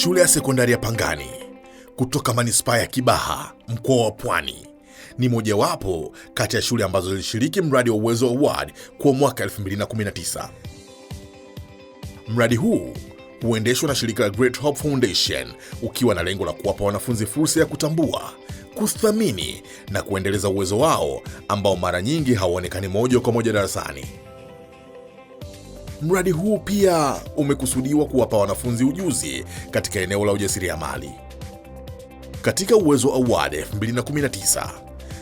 Shule ya sekondari ya Pangani kutoka manispaa ya Kibaha, mkoa wa Pwani, ni mojawapo kati ya shule ambazo zilishiriki mradi wa Uwezo Award kwa mwaka 2019. Mradi huu huendeshwa na shirika la Great Hope Foundation ukiwa na lengo la kuwapa wanafunzi fursa ya kutambua, kuthamini na kuendeleza uwezo wao ambao mara nyingi hauonekani moja kwa moja darasani. Mradi huu pia umekusudiwa kuwapa wanafunzi ujuzi katika eneo la ujasiriamali. Katika Uwezo Award 2019,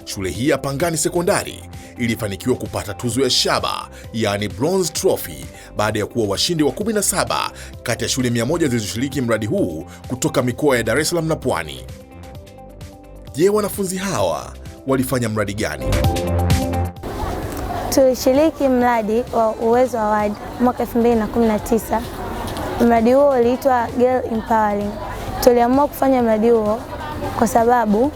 shule hii ya Pangani Sekondari ilifanikiwa kupata tuzo ya shaba, yani Bronze Trophy, baada ya kuwa washindi wa 17 kati ya shule 100 zilizoshiriki mradi huu kutoka mikoa ya Dar es Salaam na Pwani. Je, wanafunzi hawa walifanya mradi gani? Tulishiriki mradi wa Uwezo Award mwaka 2019. Mradi huo uliitwa Girl Empowering. Tuliamua kufanya mradi huo kwa sababu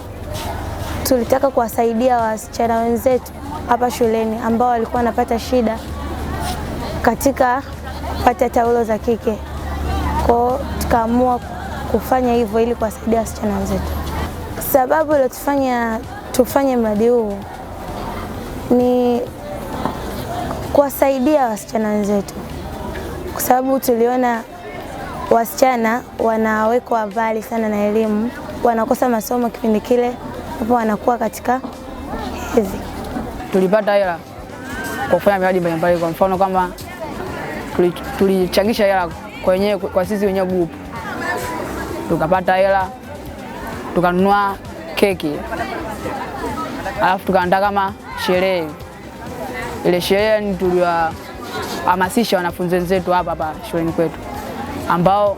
tulitaka kuwasaidia wasichana wenzetu hapa shuleni ambao walikuwa wanapata shida katika kupata taulo za kike. Kwa tukaamua kufanya hivyo ili kuwasaidia wasichana wenzetu. Sababu iliyotufanya tufanye mradi huu ni kuwasaidia wasichana wenzetu, kwa sababu tuliona wasichana wanawekwa mbali sana na elimu, wanakosa masomo kipindi kile hapo wanakuwa katika hedhi. Tulipata hela kwa kufanya miradi mbalimbali, kwa mfano kama tulichangisha hela kwa sisi wenyewe group, tukapata hela tukanunua keki, alafu tukaandaa kama sherehe. Ile sherehe tuliwahamasisha wanafunzi wenzetu hapa shuleni kwetu, ambao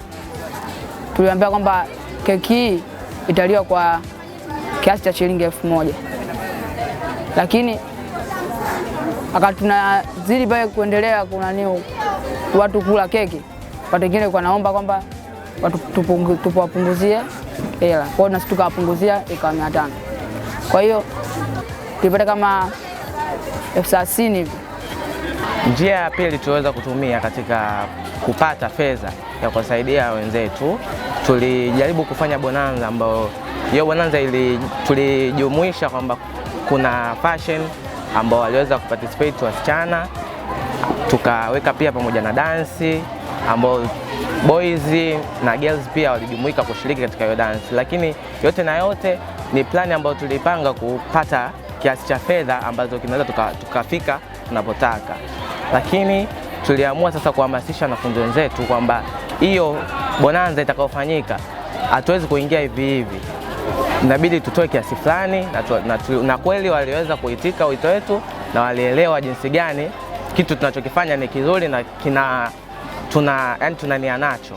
tuliwaambia kwamba keki hii italiwa kwa kiasi cha shilingi 1000. Lakini tunazidi pale kuendelea watu kula keki, watu wengine wanaomba kwamba tuwapunguzie hela. Kwa hiyo nasi tukawapunguzia ikawa 500. Kwa hiyo tulipata kama 30,000 hivi. Njia ya pili tuliweza kutumia katika kupata fedha ya kusaidia wenzetu, tulijaribu kufanya bonanza, ambayo hiyo bonanza tulijumuisha kwamba kuna fashion ambao waliweza kuparticipate wasichana, tukaweka pia pamoja na dance ambao boys na girls pia walijumuika kushiriki katika hiyo dance. Lakini yote na yote ni plani ambayo tulipanga kupata kiasi cha fedha ambazo kinaweza tukafika tunapotaka. Lakini tuliamua sasa kuhamasisha wanafunzi wenzetu kwamba hiyo bonanza itakayofanyika hatuwezi kuingia hivi hivi, inabidi tutoe kiasi fulani, na kweli waliweza kuitika wito wetu na walielewa jinsi gani kitu tunachokifanya ni kizuri na tuna nia nacho.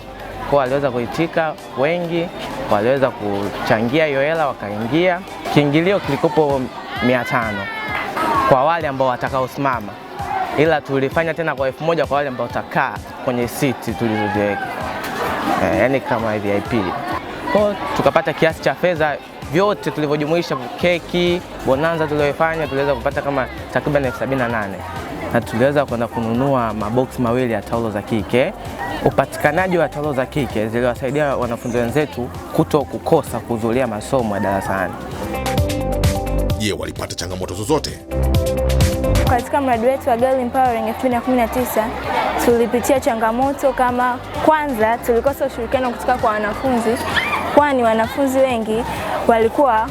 Kwa waliweza kuitika wengi, waliweza kuchangia hiyo hela wakaingia. Kiingilio kilikopo 500 kwa wale ambao watakaosimama, ila tulifanya tena kwa 1000 kwa wale ambao watakaa kwenye siti tulizoziweka, yani kama VIP. Kwa tukapata kiasi cha fedha vyote tulivyojumuisha keki, bonanza tuliyofanya, tuliweza kupata kama takriban 78, na tuliweza kwenda kununua maboksi 2 ya taulo za kike. Upatikanaji wa taulo za kike ziliwasaidia wanafunzi wenzetu kuto kukosa kuhudhuria masomo ya darasani. Je, walipata changamoto zozote? Katika mradi wetu wa Girl Empowering 2019 tulipitia changamoto kama, kwanza tulikosa ushirikiano kutoka kwa wanafunzi, kwani wanafunzi wengi walikuwa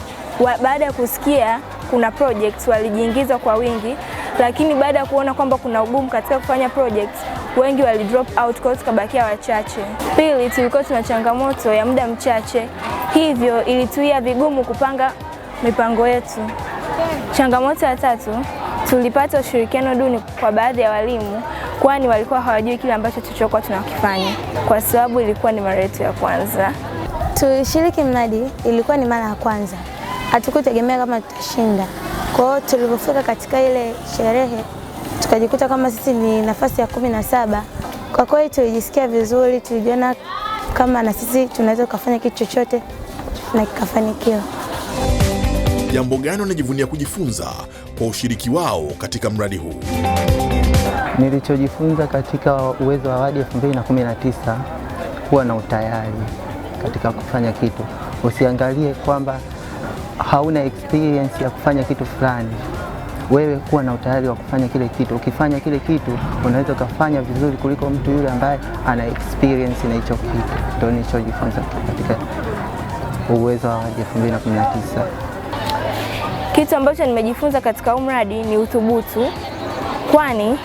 baada ya kusikia kuna projects walijiingiza kwa wingi, lakini baada ya kuona kwamba kuna ugumu katika kufanya projects, wengi wali drop out, kwa tukabakia wachache. Pili, tulikuwa tuna changamoto ya muda mchache, hivyo ilituia vigumu kupanga mipango yetu. Changamoto ya tatu, tulipata ushirikiano duni kwa baadhi ya walimu, kwani walikuwa hawajui kile ambacho tulichokuwa tunakifanya, kwa sababu ilikuwa ni mara yetu ya kwanza. Tulishiriki mradi, ilikuwa ni mara ya kwanza. Hatukutegemea kama tutashinda. Kwa hiyo tulipofika katika ile sherehe tukajikuta kama sisi ni nafasi ya 17. Kwa kweli tulijisikia vizuri, tulijiona kama na sisi tunaweza kufanya kitu chochote na kikafanikiwa. Jambo gani wanajivunia kujifunza kwa ushiriki wao katika mradi huu? Nilichojifunza katika Uwezo Award 2019 kuwa na utayari. katika kufanya kitu. Usiangalie kwamba hauna experience ya kufanya kitu fulani. Wewe kuwa na utayari wa kufanya kile kitu. Ukifanya kile kitu unaweza ukafanya vizuri kuliko mtu yule ambaye ana experience na hicho kitu. Ndio nilichojifunza katika uwezo wa Award 2019. Kitu ambacho nimejifunza katika mradi ni uthubutu, kwani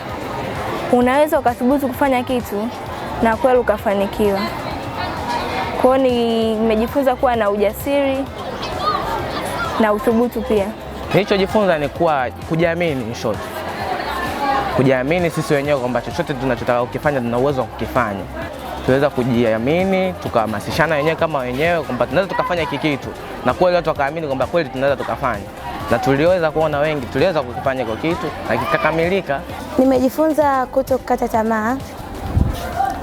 unaweza ukathubutu kufanya kitu na kweli ukafanikiwa. Kwa hiyo nimejifunza kuwa na ujasiri na uthubutu pia. Nilichojifunza ni kuwa kujiamini, in short. Kujiamini sisi wenyewe kwamba chochote tunachotaka kukifanya tuna uwezo wa kukifanya. Tuweza kujiamini, tukahamasishana wenyewe kama wenyewe kwamba tunaweza tukafanya hiki kitu, na kweli watu wakaamini kwamba kweli tunaweza tukafanya. Na tuliweza kuona wengi tuliweza kukifanya kwa kitu na kikakamilika. Nimejifunza kutokata tamaa,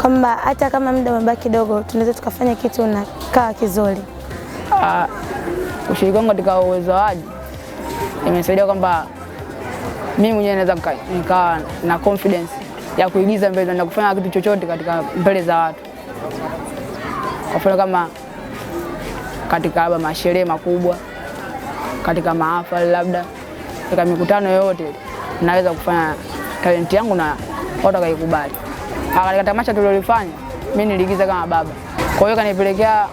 kwamba hata kama muda umebaki kidogo tunaweza tukafanya kitu na kawa kizuri. Ushirikiano katika uwezo wa Award imesaidia kwamba mimi mwenyewe naweza nikawa na confidence ya kuigiza mbele na kufanya kitu chochote katika mbele za watu. Kwa mfano kama katika masherehe makubwa, katika mahafali, labda katika mikutano yoyote, naweza kufanya talent yangu na watu wakaikubali. Katika tamasha tulilofanya, mimi niliigiza kama baba. Kwa hiyo kanipelekea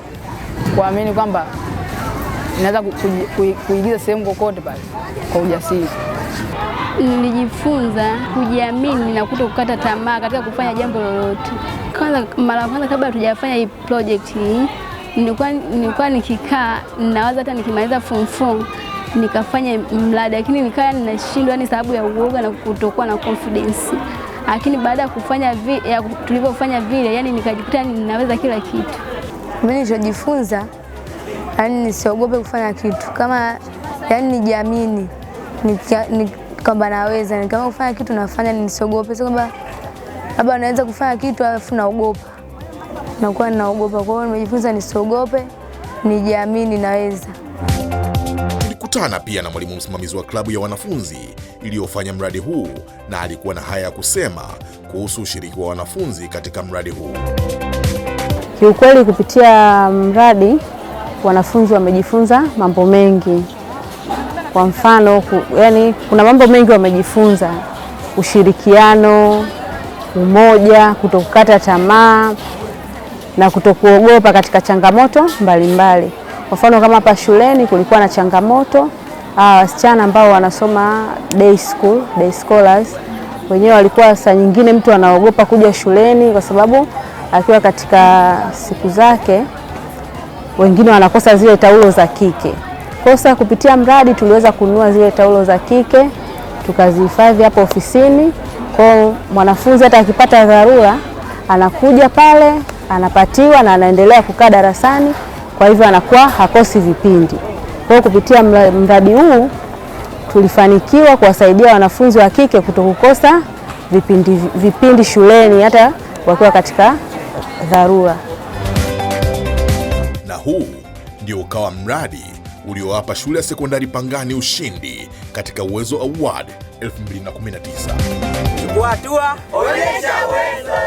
kuamini kwamba naweza kuigiza sehemu kokote pale kwa ujasiri. Nilijifunza kujiamini na kutokukata tamaa katika kufanya jambo lolote. Mara ya kwanza kabla hatujafanya hii project hii, nilikuwa nikikaa nawaza hata nikimaliza form 4 nikafanya mradi, lakini nikawa ninashindwa ni sababu ya uoga na kutokuwa na confidence. Lakini baada ya kufanya tulivyofanya vile, yani nikajikuta ninaweza kila kitu. Mimi nilichojifunza, yani nisiogope kufanya kitu. Kama yani nijiamini, kwamba naweza, kama kufanya kitu nafanya, nisiogope. Sio kwamba labda naweza kufanya kitu alafu naogopa. Nakuwa naogopa. Kwa hiyo nimejifunza nisiogope, nijiamini naweza. Tulikutana pia na mwalimu msimamizi wa klabu ya wanafunzi iliyofanya mradi huu, na alikuwa na haya ya kusema kuhusu ushiriki wa wanafunzi katika mradi huu. Kiukweli kupitia mradi wanafunzi wamejifunza mambo mengi. Kwa mfano, yani kuna mambo mengi wamejifunza: ushirikiano, umoja, kutokukata tamaa na kutokuogopa katika changamoto mbalimbali. Kwa mfano kama hapa shuleni kulikuwa na changamoto, wasichana ambao wanasoma day school, day scholars, wenyewe walikuwa saa nyingine mtu anaogopa kuja shuleni kwa sababu akiwa katika siku zake wengine wanakosa zile taulo za kike. Kwa sasa kupitia mradi tuliweza kununua zile taulo za kike tukazihifadhi hapo ofisini. Kwa mwanafunzi hata akipata dharura anakuja pale, anapatiwa na anaendelea kukaa darasani, kwa hivyo anakuwa hakosi vipindi. Kwa kupitia mradi huu tulifanikiwa kuwasaidia wanafunzi wa kike kutokukosa vipindi shuleni hata wakiwa katika dharura. Na huu ndio ukawa mradi uliowapa shule ya sekondari Pangani ushindi katika Uwezo Award 2019. Chukua hatua, onyesha uwezo.